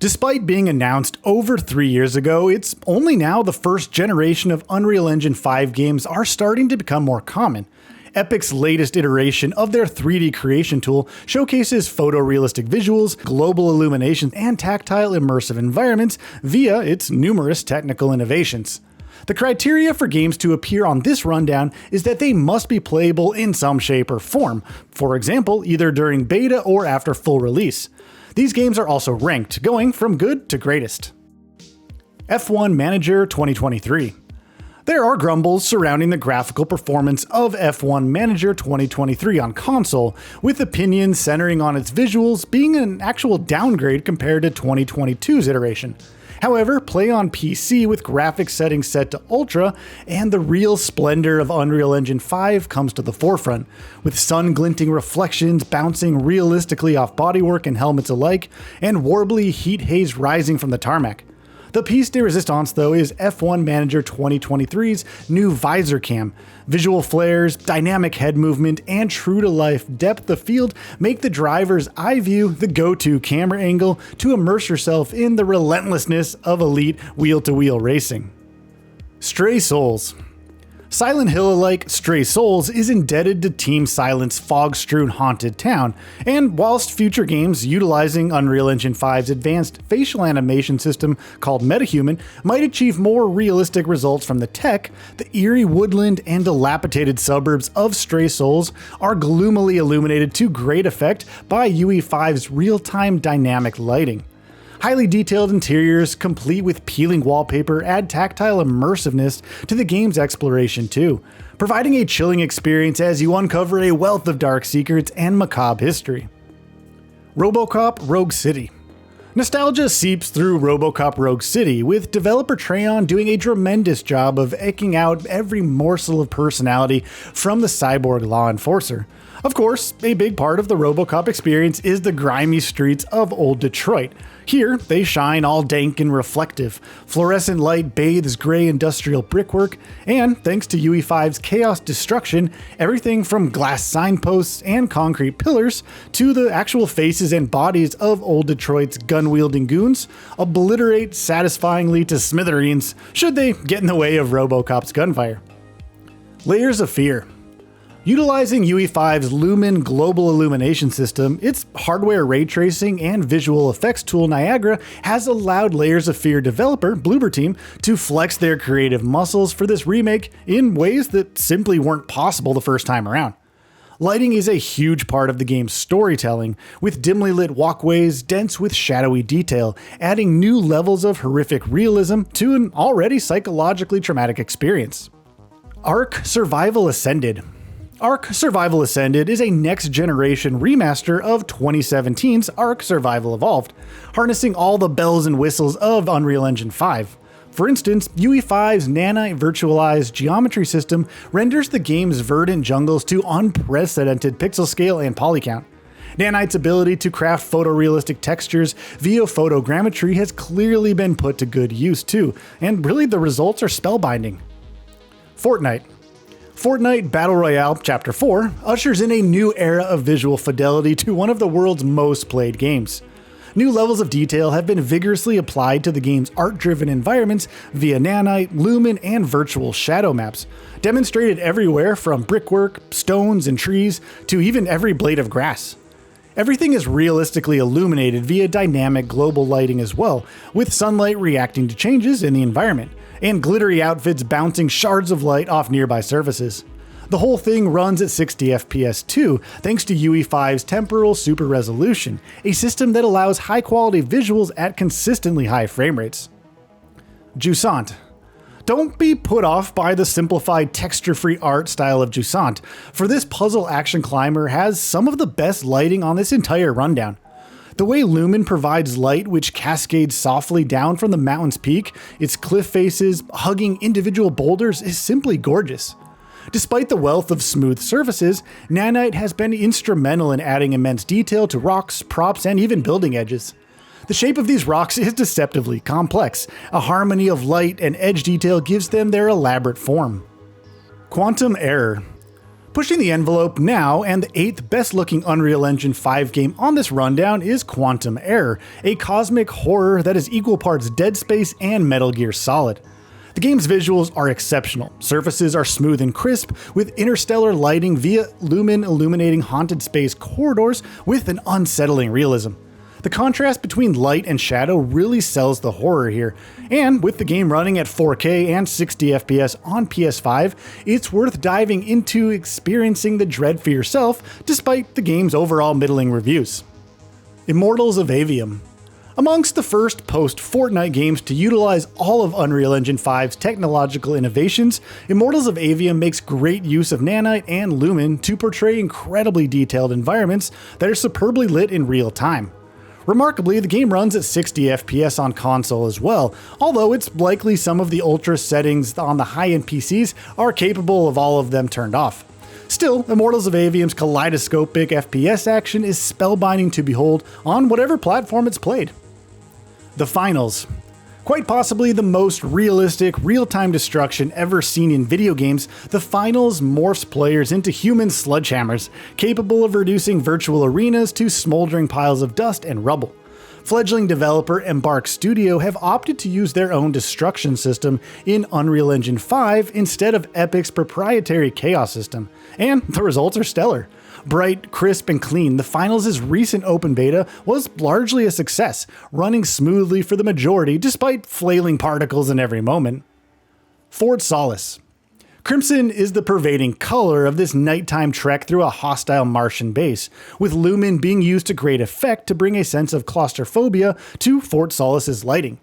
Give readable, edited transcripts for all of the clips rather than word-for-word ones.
Despite being announced over 3 years ago, it's only now the first generation of Unreal Engine 5 games are starting to become more common. Epic's latest iteration of their 3D creation tool showcases photorealistic visuals, global illumination, and tactile immersive environments via its numerous technical innovations. The criteria for games to appear on this rundown is that they must be playable in some shape or form, for example, either during beta or after full release. These games are also ranked, going from good to greatest. F1 Manager 2023. There are grumbles surrounding the graphical performance of F1 Manager 2023 on console, with opinions centering on its visuals being an actual downgrade compared to 2022's iteration. However, play on PC with graphics settings set to Ultra, and the real splendor of Unreal Engine 5 comes to the forefront, with sun-glinting reflections bouncing realistically off bodywork and helmets alike, and warbly heat haze rising from the tarmac. The piece de resistance, though, is F1 Manager 2023's new visor cam. Visual flares, dynamic head movement, and true-to-life depth of field make the driver's eye view the go-to camera angle to immerse yourself in the relentlessness of elite wheel-to-wheel racing. Stray Souls. Silent Hill-alike Stray Souls is indebted to Team Silent's fog-strewn haunted town, and whilst future games utilizing Unreal Engine 5's advanced facial animation system called MetaHuman might achieve more realistic results from the tech, the eerie woodland and dilapidated suburbs of Stray Souls are gloomily illuminated to great effect by UE5's real-time dynamic lighting. Highly detailed interiors, complete with peeling wallpaper, add tactile immersiveness to the game's exploration too, providing a chilling experience as you uncover a wealth of dark secrets and macabre history. RoboCop Rogue City. Nostalgia seeps through RoboCop Rogue City, with developer Treyon doing a tremendous job of eking out every morsel of personality from the cyborg law enforcer. Of course, a big part of the RoboCop experience is the grimy streets of old Detroit. Here, they shine all dank and reflective. Fluorescent light bathes gray industrial brickwork, and thanks to UE5's chaos destruction, everything from glass signposts and concrete pillars to the actual faces and bodies of old Detroit's gun-wielding goons obliterate satisfyingly to smithereens should they get in the way of RoboCop's gunfire. Layers of Fear. Utilizing UE5's Lumen global illumination system, its hardware ray tracing and visual effects tool Niagara has allowed Layers of Fear developer Bloober Team to flex their creative muscles for this remake in ways that simply weren't possible the first time around. Lighting is a huge part of the game's storytelling, with dimly lit walkways dense with shadowy detail, adding new levels of horrific realism to an already psychologically traumatic experience. Ark Survival Ascended. Ark Survival Ascended is a next-generation remaster of 2017's Ark Survival Evolved, harnessing all the bells and whistles of Unreal Engine 5. For instance, UE5's Nanite virtualized geometry system renders the game's verdant jungles to unprecedented pixel scale and polycount. Nanite's ability to craft photorealistic textures via photogrammetry has clearly been put to good use too, and really the results are spellbinding. Fortnite Battle Royale Chapter 4 ushers in a new era of visual fidelity to one of the world's most played games. New levels of detail have been vigorously applied to the game's art-driven environments via Nanite, Lumen, and virtual shadow maps, demonstrated everywhere from brickwork, stones, and trees to even every blade of grass. Everything is realistically illuminated via dynamic global lighting as well, with sunlight reacting to changes in the environment, and glittery outfits bouncing shards of light off nearby surfaces. The whole thing runs at 60 FPS too, thanks to UE5's Temporal Super Resolution, a system that allows high-quality visuals at consistently high frame rates. Jusant. Don't be put off by the simplified texture-free art style of Jusant, for this puzzle action climber has some of the best lighting on this entire rundown. The way Lumen provides light which cascades softly down from the mountain's peak, its cliff faces, hugging individual boulders, is simply gorgeous. Despite the wealth of smooth surfaces, Nanite has been instrumental in adding immense detail to rocks, props, and even building edges. The shape of these rocks is deceptively complex. A harmony of light and edge detail gives them their elaborate form. Quantum Error. Pushing the envelope now, and the 8th best looking Unreal Engine 5 game on this rundown is Quantum Error, a cosmic horror that is equal parts Dead Space and Metal Gear Solid. The game's visuals are exceptional. Surfaces are smooth and crisp, with interstellar lighting via Lumen illuminating haunted space corridors with an unsettling realism. The contrast between light and shadow really sells the horror here, and with the game running at 4K and 60 FPS on PS5, it's worth diving into experiencing the dread for yourself despite the game's overall middling reviews. Immortals of Avium. Amongst the first post-Fortnite games to utilize all of Unreal Engine 5's technological innovations, Immortals of Avium makes great use of Nanite and Lumen to portray incredibly detailed environments that are superbly lit in real time. Remarkably, the game runs at 60 FPS on console as well, although it's likely some of the ultra settings on the high-end PCs are capable of all of them turned off. Still, Immortals of Avium's kaleidoscopic FPS action is spellbinding to behold on whatever platform it's played. The Finals. Quite possibly the most realistic, real-time destruction ever seen in video games, The Finals morphs players into human sledgehammers, capable of reducing virtual arenas to smoldering piles of dust and rubble. Fledgling developer Embark Studio have opted to use their own destruction system in Unreal Engine 5 instead of Epic's proprietary Chaos system, and the results are stellar. Bright, crisp, and clean, The Finals' recent open beta was largely a success, running smoothly for the majority despite flailing particles in every moment. Fort Solis. Crimson is the pervading color of this nighttime trek through a hostile Martian base, with Lumen being used to great effect to bring a sense of claustrophobia to Fort Solis' lighting.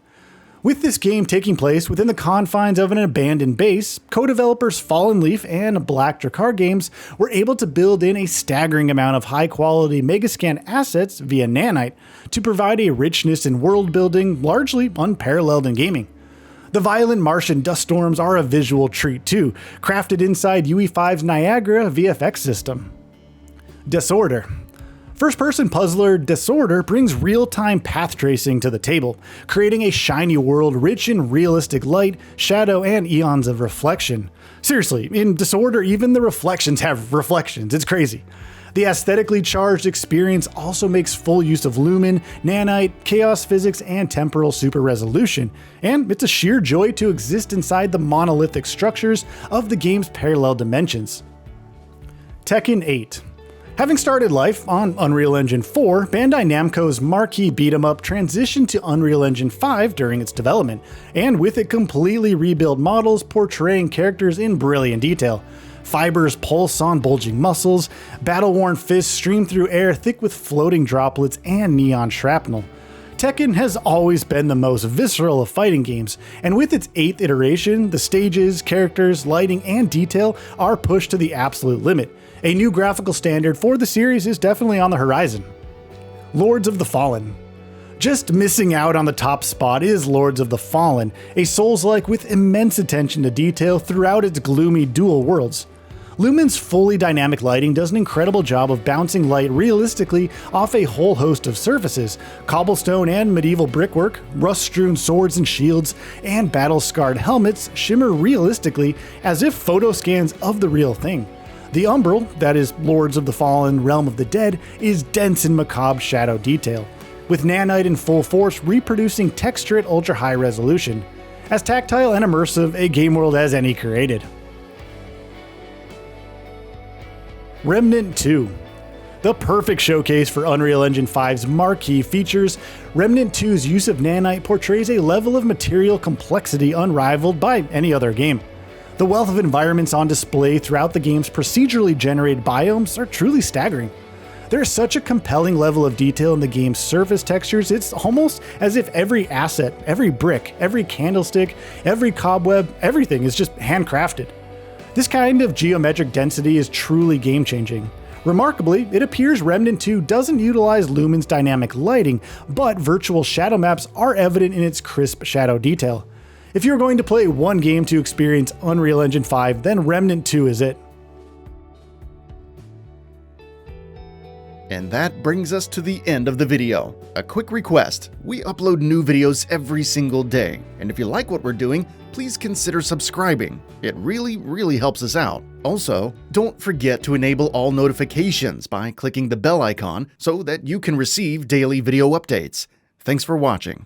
With this game taking place within the confines of an abandoned base, co-developers Fallen Leaf and Black Drakkar Games were able to build in a staggering amount of high-quality Megascan assets via Nanite to provide a richness in world building largely unparalleled in gaming. The violent Martian dust storms are a visual treat too, crafted inside UE5's Niagara VFX system. Disorder. First-person puzzler Disorder brings real-time path tracing to the table, creating a shiny world rich in realistic light, shadow, and eons of reflection. Seriously, in Disorder, even the reflections have reflections. It's crazy. The aesthetically charged experience also makes full use of Lumen, Nanite, Choas Physics, and Temporal Super Resolution, and it's a sheer joy to exist inside the monolithic structures of the game's parallel dimensions. Tekken 8. Having started life on Unreal Engine 4, Bandai Namco's marquee beat-em-up transitioned to Unreal Engine 5 during its development, and with it completely rebuilt models portraying characters in brilliant detail. Fibers pulse on bulging muscles, battle-worn fists stream through air thick with floating droplets and neon shrapnel. Tekken has always been the most visceral of fighting games, and with its 8th iteration, the stages, characters, lighting, and detail are pushed to the absolute limit. A new graphical standard for the series is definitely on the horizon. Lords of the Fallen. Just missing out on the top spot is Lords of the Fallen, a Souls-like with immense attention to detail throughout its gloomy dual worlds. Lumen's fully dynamic lighting does an incredible job of bouncing light realistically off a whole host of surfaces. Cobblestone and medieval brickwork, rust-strewn swords and shields, and battle-scarred helmets shimmer realistically as if photo scans of the real thing. The Umbral, that is Lords of the Fallen Realm of the Dead, is dense in macabre shadow detail, with Nanite in full force reproducing texture at ultra-high resolution. As tactile and immersive a game world as any created. Remnant 2. The perfect showcase for Unreal Engine 5's marquee features, Remnant 2's use of Nanite portrays a level of material complexity unrivaled by any other game. The wealth of environments on display throughout the game's procedurally generated biomes are truly staggering. There is such a compelling level of detail in the game's surface textures, it's almost as if every asset, every brick, every candlestick, every cobweb, everything is just handcrafted. This kind of geometric density is truly game-changing. Remarkably, it appears Remnant 2 doesn't utilize Lumen's dynamic lighting, but virtual shadow maps are evident in its crisp shadow detail. If you're going to play one game to experience Unreal Engine 5, then Remnant 2 is it. And that brings us to the end of the video. A quick request: we upload new videos every single day, and if you like what we're doing, please consider subscribing. It really helps us out. Also, don't forget to enable all notifications by clicking the bell icon so that you can receive daily video updates. Thanks for watching.